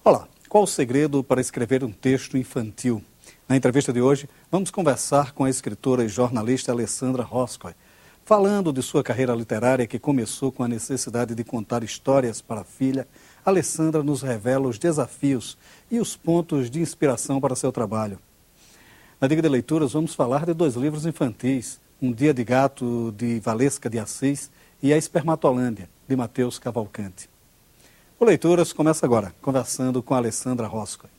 Olá, qual o segredo para escrever um texto infantil? Na entrevista de hoje, vamos conversar com a escritora e jornalista Alessandra Roscoe, falando de sua carreira literária que começou com a necessidade de contar histórias para a filha. Alessandra nos revela os desafios e os pontos de inspiração para seu trabalho. Na Dica de Leituras, vamos falar de 2 livros infantis, Um Dia de Gato, de Valesca de Assis, e A Espermatolândia, de Matheus Cavalcante. O Leituras começa agora, conversando com a Alessandra Roscoe.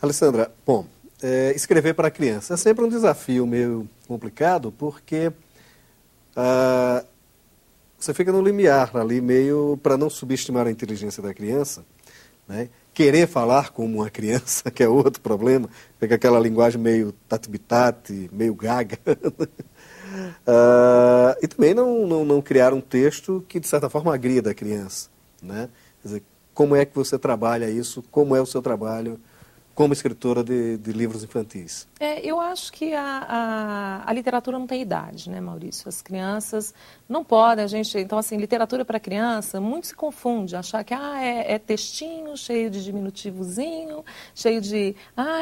Alessandra, bom, escrever para criança é sempre um desafio meio complicado, porque você fica no limiar ali, meio para não subestimar a inteligência da criança, né? Querer falar como uma criança, que é outro problema, fica aquela linguagem meio tati-bitate, meio gaga. E também não criar um texto que, de certa forma, agrida a criança, né? Quer dizer, como é que você trabalha isso? Como é o seu trabalho como escritora de livros infantis? Eu acho que a literatura não tem idade, né, Maurício? As crianças não podem, então, assim, literatura para criança, muito se confunde, achar que é textinho, cheio de diminutivozinho, cheio de,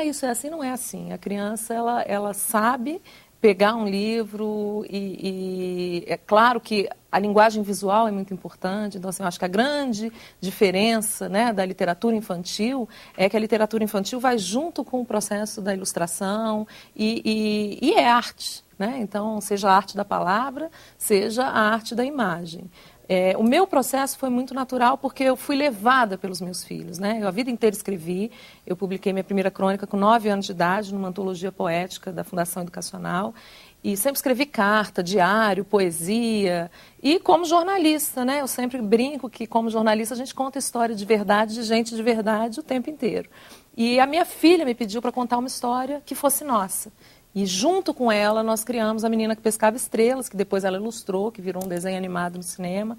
isso é assim, não é assim. A criança, ela sabe pegar um livro e é claro que a linguagem visual é muito importante, então assim, eu acho que a grande diferença, né, da literatura infantil é que a literatura infantil vai junto com o processo da ilustração e é arte, né? Então, seja a arte da palavra, seja a arte da imagem. O meu processo foi muito natural porque eu fui levada pelos meus filhos, né? Eu a vida inteira escrevi, eu publiquei minha primeira crônica com 9 anos de idade, numa antologia poética da Fundação Educacional, e sempre escrevi carta, diário, poesia, e como jornalista, né? Eu sempre brinco que como jornalista a gente conta história de verdade, de gente de verdade o tempo inteiro. E a minha filha me pediu para contar uma história que fosse nossa. E junto com ela nós criamos A Menina que Pescava Estrelas, que depois ela ilustrou, que virou um desenho animado no cinema.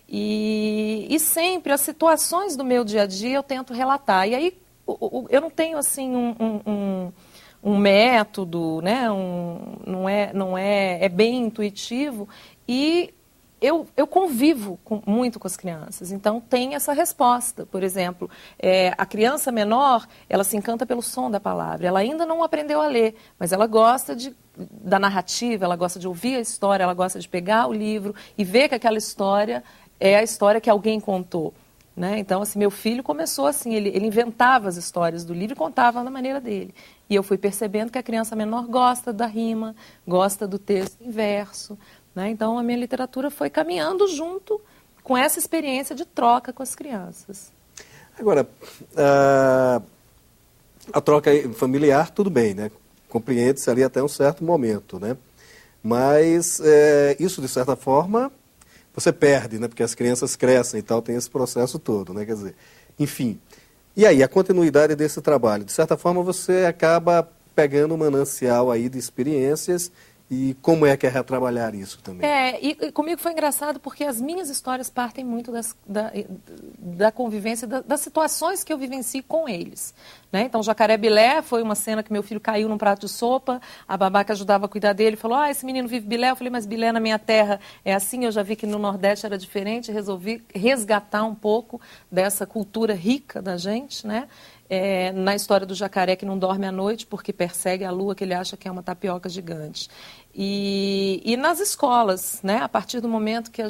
E sempre as situações do meu dia a dia eu tento relatar. E aí eu não tenho assim um método, né? Não é bem intuitivo. E eu convivo muito com as crianças, então tem essa resposta. Por exemplo, a criança menor, ela se encanta pelo som da palavra, ela ainda não aprendeu a ler, mas ela gosta da narrativa, ela gosta de ouvir a história, ela gosta de pegar o livro e ver que aquela história é a história que alguém contou, né? Então, assim, meu filho começou assim, ele inventava as histórias do livro e contava da maneira dele. E eu fui percebendo que a criança menor gosta da rima, gosta do texto em verso, né? Então, a minha literatura foi caminhando junto com essa experiência de troca com as crianças. Agora, a troca familiar, tudo bem, né? Compreende-se ali até um certo momento, né? Mas isso, de certa forma, você perde, né? Porque as crianças crescem e tal, tem esse processo todo, né? Quer dizer, enfim. E aí, a continuidade desse trabalho? De certa forma, você acaba pegando um manancial aí de experiências. E como é que é retrabalhar isso também? E comigo foi engraçado porque as minhas histórias partem muito da convivência, das situações que eu vivencio com eles, né? Então, Jacaré Bilé foi uma cena que meu filho caiu num prato de sopa, a babá que ajudava a cuidar dele falou, esse menino vive Bilé. Eu falei, mas Bilé na minha terra é assim, eu já vi que no Nordeste era diferente, resolvi resgatar um pouco dessa cultura rica da gente, né? Na história do jacaré que não dorme à noite porque persegue a lua que ele acha que é uma tapioca gigante. E nas escolas, né? A partir do momento que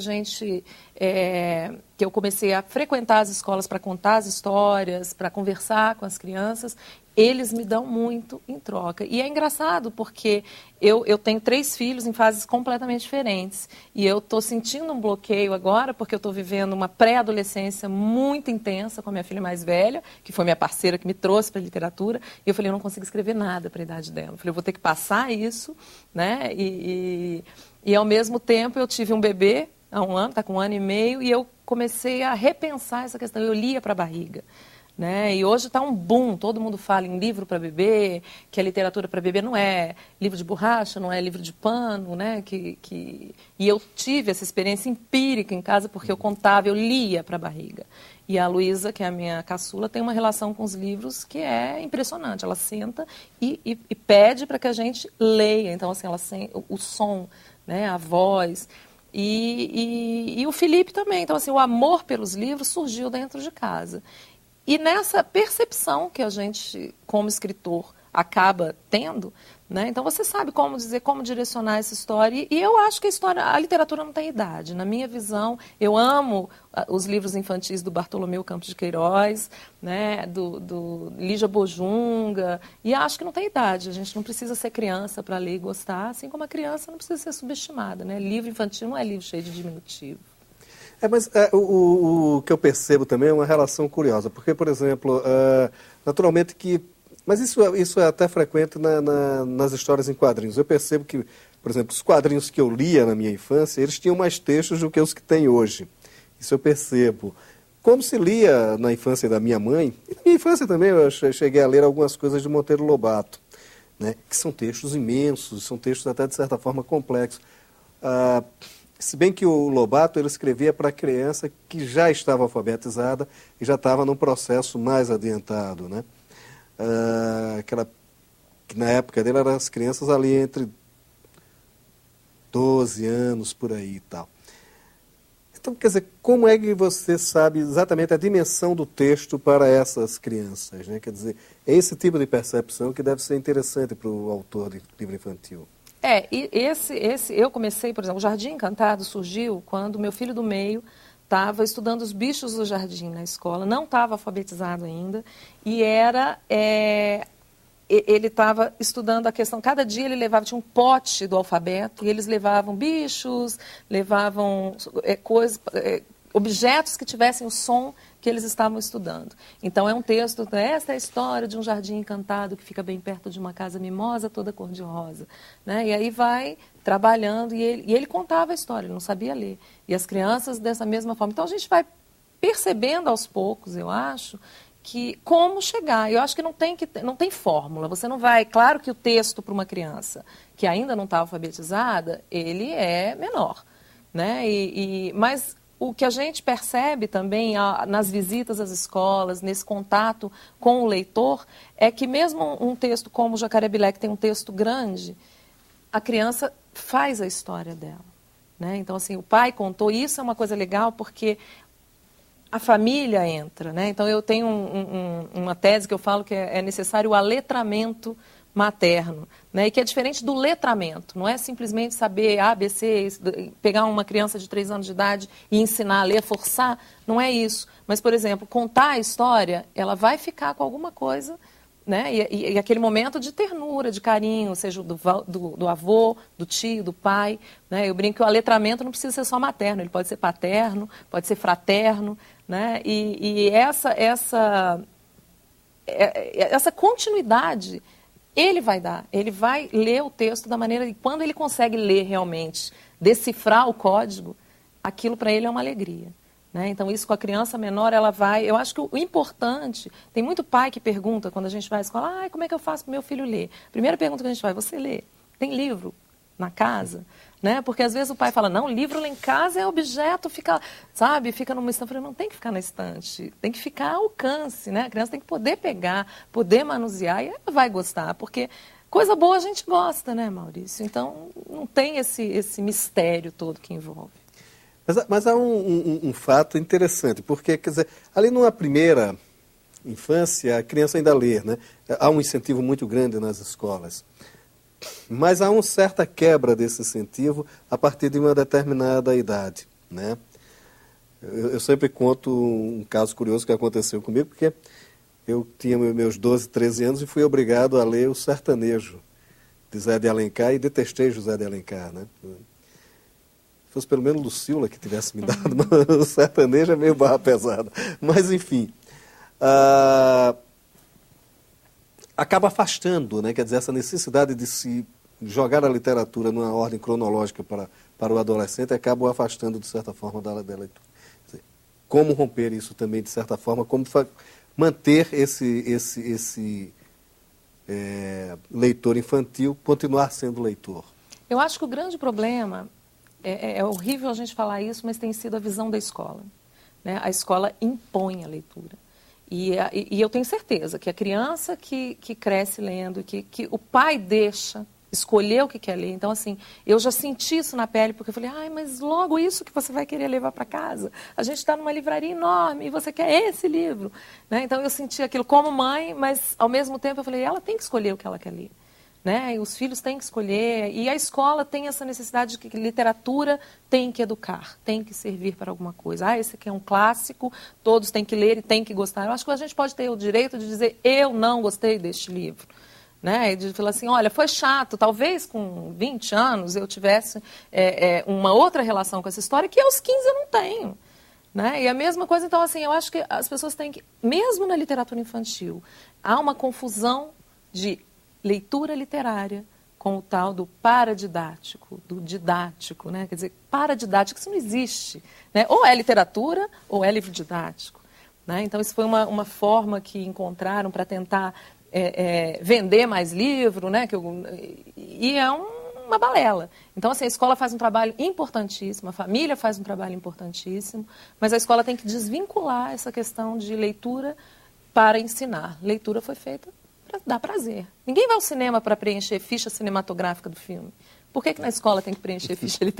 que eu comecei a frequentar as escolas para contar as histórias, para conversar com as crianças, eles me dão muito em troca. E é engraçado porque eu tenho 3 filhos em fases completamente diferentes. E eu estou sentindo um bloqueio agora porque eu estou vivendo uma pré-adolescência muito intensa com a minha filha mais velha, que foi minha parceira que me trouxe para a literatura. E eu falei, eu não consigo escrever nada para a idade dela. Eu falei, eu vou ter que passar isso, né? E ao mesmo tempo eu tive um bebê há 1 ano, está com 1 ano e meio, e eu comecei a repensar essa questão. Eu lia para a barriga, né? E hoje está um boom, todo mundo fala em livro para bebê, que a literatura para bebê não é livro de borracha, não é livro de pano, né? E eu tive essa experiência empírica em casa porque eu contava, eu lia para a barriga. E a Luísa, que é a minha caçula, tem uma relação com os livros que é impressionante. Ela senta e pede para que a gente leia. Então, assim, o som, né, a voz. E o Felipe também. Então, assim, o amor pelos livros surgiu dentro de casa. E nessa percepção que a gente, como escritor, acaba tendo, né? Então você sabe como dizer, como direcionar essa história. E eu acho que a literatura não tem idade. Na minha visão, eu amo os livros infantis do Bartolomeu Campos de Queiroz, né? do Lígia Bojunga, e acho que não tem idade. A gente não precisa ser criança para ler e gostar, assim como a criança não precisa ser subestimada, né? Livro infantil não é livro cheio de diminutivo. Mas o que eu percebo também é uma relação curiosa, porque, por exemplo, naturalmente que... Mas isso é até frequente nas histórias em quadrinhos. Eu percebo que, por exemplo, os quadrinhos que eu lia na minha infância, eles tinham mais textos do que os que tem hoje. Isso eu percebo. Como se lia na infância da minha mãe, e na minha infância também eu cheguei a ler algumas coisas de Monteiro Lobato, né, que são textos imensos, são textos até de certa forma complexos. Se bem que o Lobato ele escrevia para criança que já estava alfabetizada e já estava num processo mais adiantado, né? Que na época dele eram as crianças ali entre 12 anos, por aí e tal. Então, quer dizer, como é que você sabe exatamente a dimensão do texto para essas crianças, né? Quer dizer, é esse tipo de percepção que deve ser interessante para o autor de livro infantil. Eu comecei, por exemplo, o Jardim Encantado surgiu quando meu filho do meio estava estudando os bichos do jardim na escola, não estava alfabetizado ainda, e ele estava estudando a questão, cada dia ele levava, tinha um pote do alfabeto, e eles levavam bichos, levavam objetos que tivessem o som que eles estavam estudando. Então é um texto, esta é a história de um jardim encantado que fica bem perto de uma casa mimosa, toda cor-de-rosa. Né? E aí vai trabalhando, e ele contava a história, ele não sabia ler. E as crianças dessa mesma forma. Então a gente vai percebendo aos poucos, eu acho, que como chegar. Eu acho que não tem fórmula. Você não vai... Claro que o texto para uma criança que ainda não está alfabetizada, ele é menor. Né? Mas o que a gente percebe também nas visitas às escolas, nesse contato com o leitor, é que mesmo um texto como o Jacarebilé, que tem um texto grande, a criança faz a história dela. Né? Então, assim, o pai contou, e isso é uma coisa legal, porque a família entra. Né? Então, eu tenho uma tese que eu falo que é necessário o aletramento materno, né? E que é diferente do letramento, não é simplesmente saber A, B, C, pegar uma criança de 3 anos de idade e ensinar a ler, forçar, não é isso. Mas, por exemplo, contar a história, ela vai ficar com alguma coisa, né? E aquele momento de ternura, de carinho, seja do avô, do tio, do pai, né? Eu brinco que o aletramento não precisa ser só materno, ele pode ser paterno, pode ser fraterno, né? E essa continuidade ele vai dar, ele vai ler o texto da maneira... E quando ele consegue ler realmente, decifrar o código, aquilo para ele é uma alegria. Né? Então, isso com a criança menor, ela vai... Eu acho que o importante... Tem muito pai que pergunta, quando a gente vai à escola, como é que eu faço para o meu filho ler? Primeira pergunta que a gente vai, você lê? Tem livro na casa? Né? Porque às vezes o pai fala, não, livro lá em casa é objeto, fica numa estante. Eu falei, não tem que ficar na estante, tem que ficar ao alcance, né? A criança tem que poder pegar, poder manusear, e ela vai gostar, porque coisa boa a gente gosta, né, Maurício? Então, não tem esse mistério todo que envolve. Mas há um fato interessante, porque, quer dizer, ali numa primeira infância, a criança ainda lê, né? Há um incentivo muito grande nas escolas. Mas há uma certa quebra desse incentivo a partir de uma determinada idade, né? Eu sempre conto um caso curioso que aconteceu comigo, porque eu tinha meus 12, 13 anos e fui obrigado a ler O Sertanejo, de Zé de Alencar, e detestei José de Alencar, né? Se fosse pelo menos Lucila que tivesse me dado, mas O Sertanejo é meio barra pesada. Mas, enfim... acaba afastando, né? Quer dizer, essa necessidade de se jogar a literatura numa ordem cronológica para o adolescente acaba o afastando, de certa forma, da leitura. Como romper isso também, de certa forma, como manter esse leitor infantil continuar sendo leitor? Eu acho que o grande problema, é horrível a gente falar isso, mas tem sido a visão da escola. Né? A escola impõe a leitura. E eu tenho certeza que a criança que cresce lendo, que o pai deixa escolher o que quer ler. Então, assim, eu já senti isso na pele, porque eu falei, ai, mas logo isso que você vai querer levar para casa. A gente está numa livraria enorme e você quer esse livro. Né? Então, eu senti aquilo como mãe, mas, ao mesmo tempo, eu falei, ela tem que escolher o que ela quer ler. Né? E os filhos têm que escolher. E a escola tem essa necessidade de que literatura tem que educar, tem que servir para alguma coisa. Ah, esse aqui é um clássico, todos têm que ler e têm que gostar. Eu acho que a gente pode ter o direito de dizer, eu não gostei deste livro. Né? E de falar assim, olha, foi chato, talvez com 20 anos eu tivesse uma outra relação com essa história que aos 15 eu não tenho. Né? E a mesma coisa, então, assim, eu acho que as pessoas têm que, mesmo na literatura infantil, há uma confusão de leitura literária com o tal do paradidático, do didático, né? Quer dizer, paradidático, isso não existe. Né? Ou é literatura ou é livro didático. Né? Então, isso foi uma forma que encontraram para tentar vender mais livro, né? E é uma balela. Então, assim, a escola faz um trabalho importantíssimo, a família faz um trabalho importantíssimo, mas a escola tem que desvincular essa questão de leitura para ensinar. Leitura foi feita para dar prazer. Ninguém vai ao cinema para preencher ficha cinematográfica do filme. Por que na escola tem que preencher ficha literária?